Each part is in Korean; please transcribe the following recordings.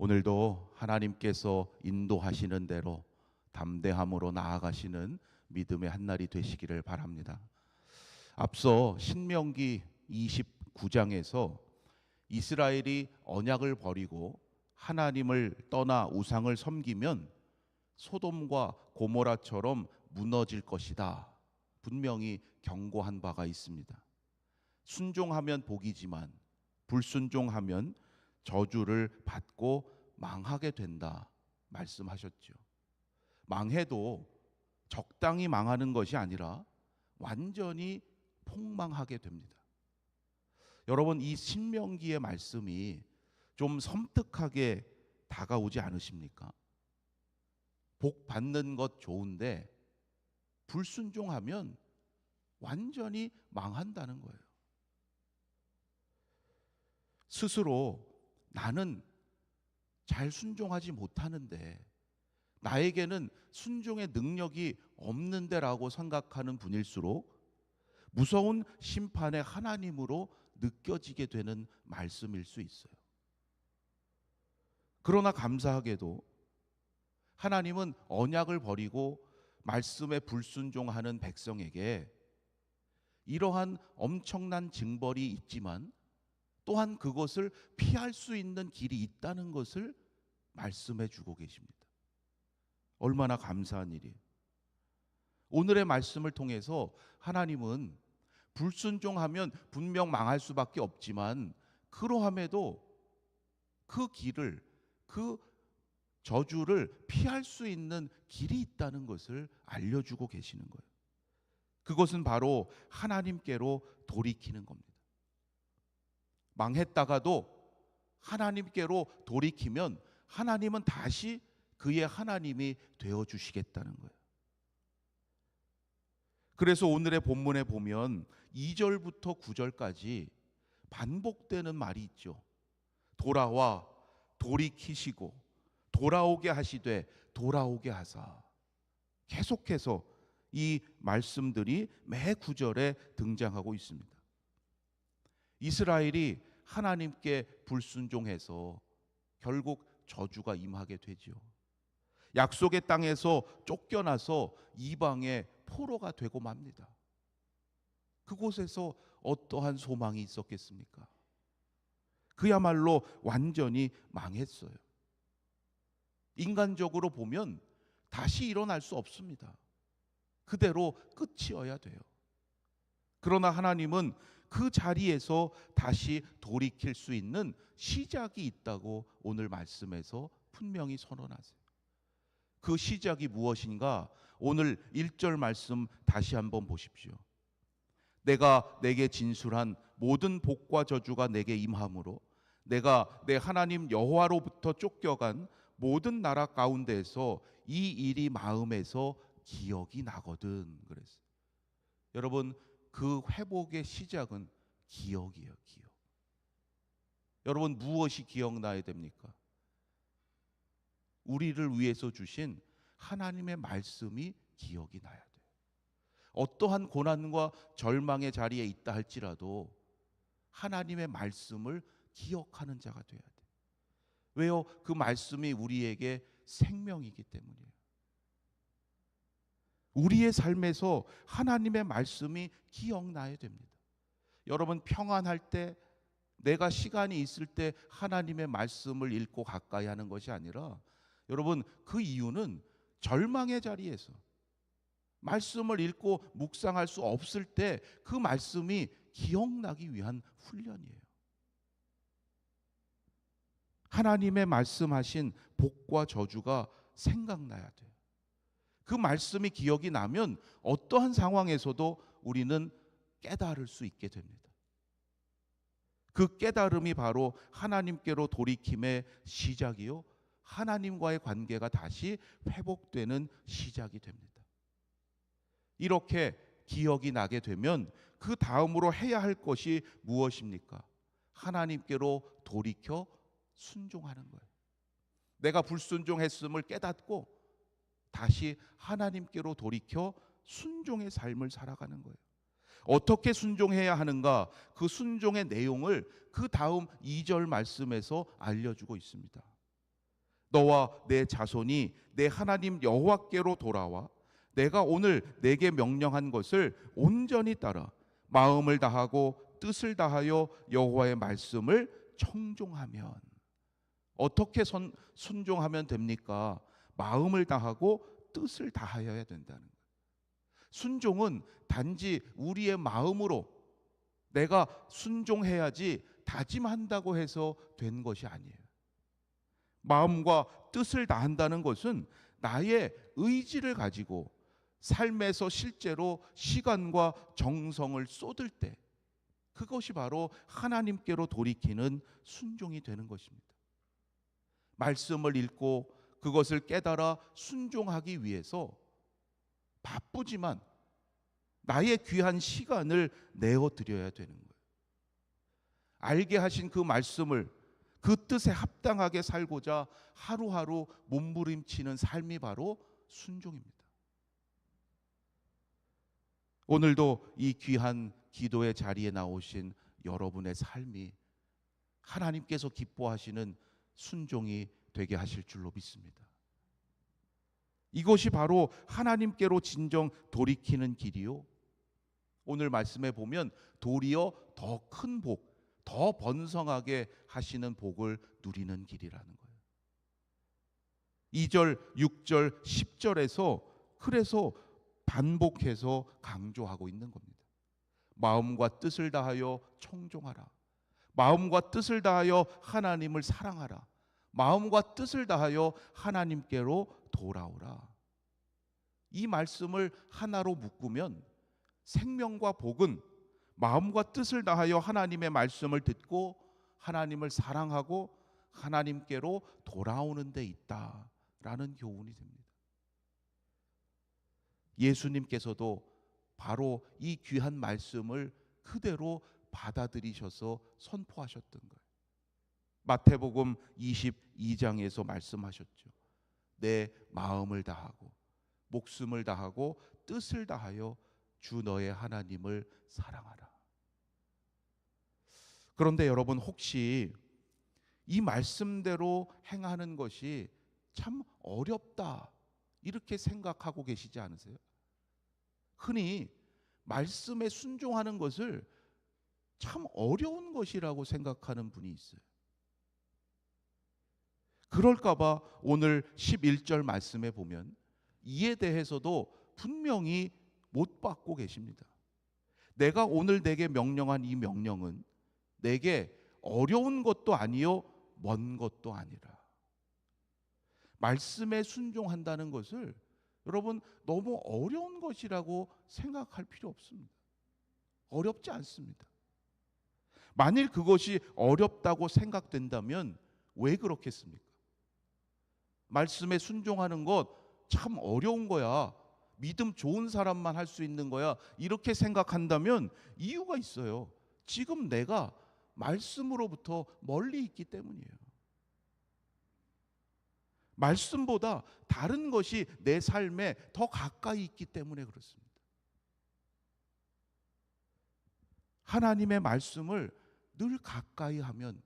오늘도 하나님께서 인도하시는 대로 담대함으로 나아가시는 믿음의 한날이 되시기를 바랍니다. 앞서 신명기 29장에서 이스라엘이 언약을 버리고 하나님을 떠나 우상을 섬기면 소돔과 고모라처럼 무너질 것이다, 분명히 경고한 바가 있습니다. 순종하면 복이지만 불순종하면 저주를 받고 망하게 된다 말씀하셨죠. 망해도 적당히 망하는 것이 아니라 완전히 폭망하게 됩니다. 여러분, 이 신명기의 말씀이 좀 섬뜩하게 다가오지 않으십니까? 복 받는 것 좋은데 불순종하면 완전히 망한다는 거예요. 스스로 나는 잘 순종하지 못하는데, 나에게는 순종의 능력이 없는데라고 생각하는 분일수록 무서운 심판의 하나님으로 느껴지게 되는 말씀일 수 있어요. 그러나 감사하게도 하나님은 언약을 버리고 말씀에 불순종하는 백성에게 이러한 엄청난 징벌이 있지만 또한 그것을 피할 수 있는 길이 있다는 것을 말씀해 주고 계십니다. 얼마나 감사한 일이에요. 오늘의 말씀을 통해서 하나님은 불순종하면 분명 망할 수밖에 없지만 그러함에도 그 길을, 그 저주를 피할 수 있는 길이 있다는 것을 알려주고 계시는 거예요. 그것은 바로 하나님께로 돌이키는 겁니다. 망했다가도 하나님께로 돌이키면 하나님은 다시 그의 하나님이 되어주시겠다는 거예요. 그래서 오늘의 본문에 보면 2절부터 9절까지 반복되는 말이 있죠. 돌아와 돌이키시고 돌아오게 하시되 돌아오게 하사. 계속해서 이 말씀들이 매 구절에 등장하고 있습니다. 이스라엘이 하나님께 불순종해서 결국 저주가 임하게 되죠. 약속의 땅에서 쫓겨나서 이방의 포로가 되고 맙니다. 그곳에서 어떠한 소망이 있었겠습니까? 그야말로 완전히 망했어요. 인간적으로 보면 다시 일어날 수 없습니다. 그대로 끝이어야 돼요. 그러나 하나님은 그 자리에서 다시 돌이킬 수 있는 시작이 있다고 오늘 말씀에서 분명히 선언하세요. 그 시작이 무엇인가? 오늘 1절 말씀 다시 한번 보십시오. 내가 내게 진술한 모든 복과 저주가 내게 임함으로 내가 내 하나님 여호와로부터 쫓겨간 모든 나라 가운데에서 이 일이 마음에서 기억이 나거든. 그랬어요. 여러분, 그 회복의 시작은 기억이에요. 기억. 여러분, 무엇이 기억나야 됩니까? 우리를 위해서 주신 하나님의 말씀이 기억이 나야 돼요. 어떠한 고난과 절망의 자리에 있다 할지라도 하나님의 말씀을 기억하는 자가 돼야 돼요. 왜요? 그 말씀이 우리에게 생명이기 때문이에요. 우리의 삶에서 하나님의 말씀이 기억나야 됩니다. 여러분, 평안할 때, 내가 시간이 있을 때 하나님의 말씀을 읽고 가까이 하는 것이 아니라, 여러분, 그 이유는 절망의 자리에서 말씀을 읽고 묵상할 수 없을 때 그 말씀이 기억나기 위한 훈련이에요. 하나님의 말씀하신 복과 저주가 생각나야 돼요. 그 말씀이 기억이 나면 어떠한 상황에서도 우리는 깨달을 수 있게 됩니다. 그 깨달음이 바로 하나님께로 돌이킴의 시작이요, 하나님과의 관계가 다시 회복되는 시작이 됩니다. 이렇게 기억이 나게 되면 그 다음으로 해야 할 것이 무엇입니까? 하나님께로 돌이켜 순종하는 거예요. 내가 불순종했음을 깨닫고 다시 하나님께로 돌이켜 순종의 삶을 살아가는 거예요. 어떻게 순종해야 하는가? 그 순종의 내용을 그 다음 2절 말씀에서 알려주고 있습니다. 너와 내 자손이 내 하나님 여호와께로 돌아와 내가 오늘 내게 명령한 것을 온전히 따라 마음을 다하고 뜻을 다하여 여호와의 말씀을 청종하면. 어떻게 순종하면 됩니까? 마음을 다하고 뜻을 다하여야 된다는 거예요. 순종은 단지 우리의 마음으로 내가 순종해야지 다짐한다고 해서 된 것이 아니에요. 마음과 뜻을 다한다는 것은 나의 의지를 가지고 삶에서 실제로 시간과 정성을 쏟을 때 그것이 바로 하나님께로 돌이키는 순종이 되는 것입니다. 말씀을 읽고 그것을 깨달아 순종하기 위해서 바쁘지만 나의 귀한 시간을 내어 드려야 되는 거예요. 알게 하신 그 말씀을 그 뜻에 합당하게 살고자 하루하루 몸부림치는 삶이 바로 순종입니다. 오늘도 이 귀한 기도의 자리에 나오신 여러분의 삶이 하나님께서 기뻐하시는 순종이 되게 하실 줄로 믿습니다. 이것이 바로 하나님께로 진정 돌이키는 길이요, 오늘 말씀에 보면 도리어 더 큰 복, 더 번성하게 하시는 복을 누리는 길이라는 거예요. 2절, 6절, 10절에서 그래서 반복해서 강조하고 있는 겁니다. 마음과 뜻을 다하여 청종하라. 마음과 뜻을 다하여 하나님을 사랑하라. 마음과 뜻을 다하여 하나님께로 돌아오라. 이 말씀을 하나로 묶으면 생명과 복은 마음과 뜻을 다하여 하나님의 말씀을 듣고 하나님을 사랑하고 하나님께로 돌아오는 데 있다라는 교훈이 됩니다. 예수님께서도 바로 이 귀한 말씀을 그대로 받아들이셔서 선포하셨던 거예요. 마태복음 22장에서 말씀하셨죠. 내 마음을 다하고 목숨을 다하고 뜻을 다하여 주 너의 하나님을 사랑하라. 그런데 여러분, 혹시 이 말씀대로 행하는 것이 참 어렵다 이렇게 생각하고 계시지 않으세요? 흔히 말씀에 순종하는 것을 참 어려운 것이라고 생각하는 분이 있어요. 그럴까 봐 오늘 11절 말씀에 보면 이에 대해서도 분명히 못 받고 계십니다. 내가 오늘 내게 명령한 이 명령은 내게 어려운 것도 아니요 먼 것도 아니라. 말씀에 순종한다는 것을 여러분 너무 어려운 것이라고 생각할 필요 없습니다. 어렵지 않습니다. 만일 그것이 어렵다고 생각된다면 왜 그렇겠습니까? 말씀에 순종하는 것 참 어려운 거야, 믿음 좋은 사람만 할 수 있는 거야, 이렇게 생각한다면 이유가 있어요. 지금 내가 말씀으로부터 멀리 있기 때문이에요. 말씀보다 다른 것이 내 삶에 더 가까이 있기 때문에 그렇습니다. 하나님의 말씀을 늘 가까이 하면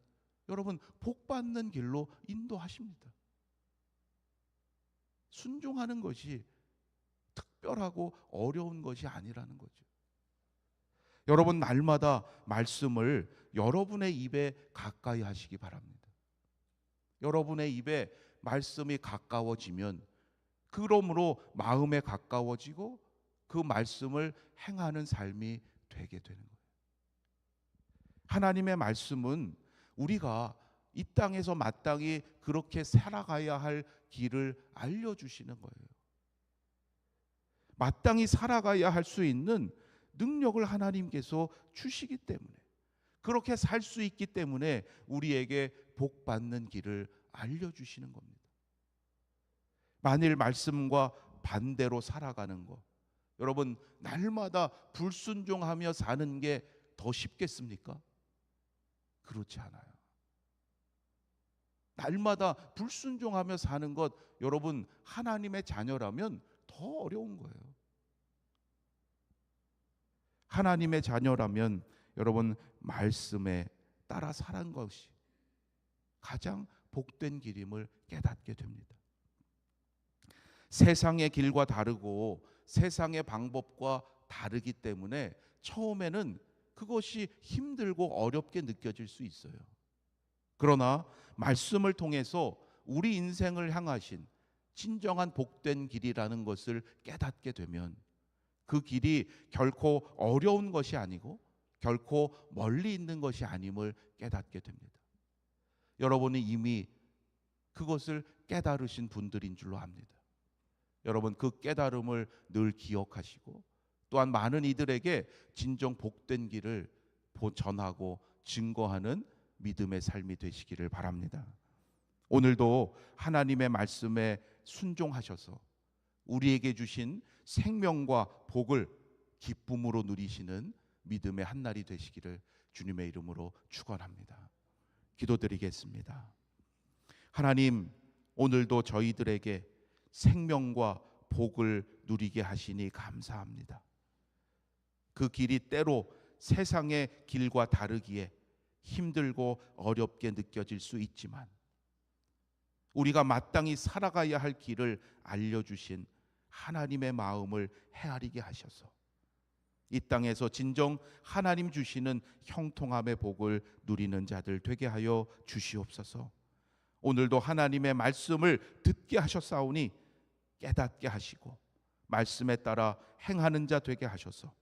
여러분 복 받는 길로 인도하십니다. 순종하는 것이 특별하고 어려운 것이 아니라는 거죠. 여러분 날마다 말씀을 여러분의 입에 가까이 하시기 바랍니다. 여러분의 입에 말씀이 가까워지면 그러므로 마음에 가까워지고 그 말씀을 행하는 삶이 되게 되는 거예요. 하나님의 말씀은 우리가 이 땅에서 마땅히 그렇게 살아가야 할 길을 알려주시는 거예요. 마땅히 살아가야 할 수 있는 능력을 하나님께서 주시기 때문에, 그렇게 살 수 있기 때문에 우리에게 복 받는 길을 알려주시는 겁니다. 만일 말씀과 반대로 살아가는 것, 여러분 날마다 불순종하며 사는 게 더 쉽겠습니까? 그렇지 않아요. 날마다 불순종하며 사는 것, 여러분 하나님의 자녀라면 더 어려운 거예요. 하나님의 자녀라면 여러분 말씀에 따라 살아가는 것이 가장 복된 길임을 깨닫게 됩니다. 세상의 길과 다르고 세상의 방법과 다르기 때문에 처음에는 그것이 힘들고 어렵게 느껴질 수 있어요. 그러나 말씀을 통해서 우리 인생을 향하신 진정한 복된 길이라는 것을 깨닫게 되면 그 길이 결코 어려운 것이 아니고 결코 멀리 있는 것이 아님을 깨닫게 됩니다. 여러분이 이미 그것을 깨달으신 분들인 줄로 압니다. 여러분 그 깨달음을 늘 기억하시고 또한 많은 이들에게 진정 복된 길을 전하고 증거하는 믿음의 삶이 되시기를 바랍니다. 오늘도 하나님의 말씀에 순종하셔서 우리에게 주신 생명과 복을 기쁨으로 누리시는 믿음의 한날이 되시기를 주님의 이름으로 축원합니다. 기도드리겠습니다. 하나님, 오늘도 저희들에게 생명과 복을 누리게 하시니 감사합니다. 그 길이 때로 세상의 길과 다르기에 힘들고 어렵게 느껴질 수 있지만 우리가 마땅히 살아가야 할 길을 알려주신 하나님의 마음을 헤아리게 하셔서 이 땅에서 진정 하나님 주시는 형통함의 복을 누리는 자들 되게 하여 주시옵소서. 오늘도 하나님의 말씀을 듣게 하셨사오니 깨닫게 하시고 말씀에 따라 행하는 자 되게 하셔서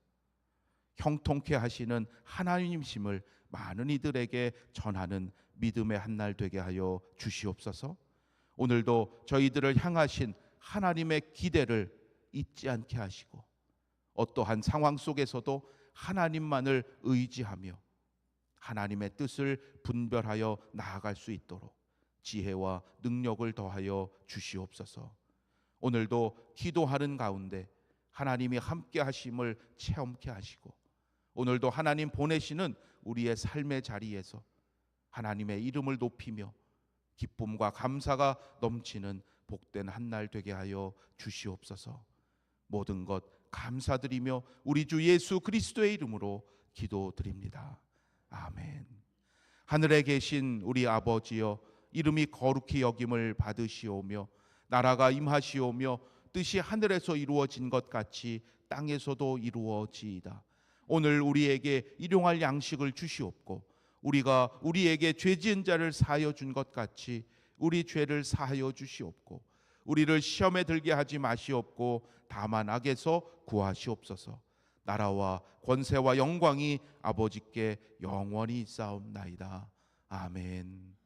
형통케 하시는 하나님심을 많은 이들에게 전하는 믿음의 한날 되게 하여 주시옵소서. 오늘도 저희들을 향하신 하나님의 기대를 잊지 않게 하시고 어떠한 상황 속에서도 하나님만을 의지하며 하나님의 뜻을 분별하여 나아갈 수 있도록 지혜와 능력을 더하여 주시옵소서. 오늘도 기도하는 가운데 하나님이 함께 하심을 체험케 하시고 오늘도 하나님 보내시는 우리의 삶의 자리에서 하나님의 이름을 높이며 기쁨과 감사가 넘치는 복된 한날 되게 하여 주시옵소서. 모든 것 감사드리며 우리 주 예수 그리스도의 이름으로 기도드립니다. 아멘. 하늘에 계신 우리 아버지여, 이름이 거룩히 여김을 받으시오며 나라가 임하시오며 뜻이 하늘에서 이루어진 것 같이 땅에서도 이루어지이다. 오늘 우리에게 일용할 양식을 주시옵고 우리가 우리에게 죄 지은 자를 사하여 준 것 같이 우리 죄를 사하여 주시옵고 우리를 시험에 들게 하지 마시옵고 다만 악에서 구하시옵소서. 나라와 권세와 영광이 아버지께 영원히 있사옵나이다. 아멘.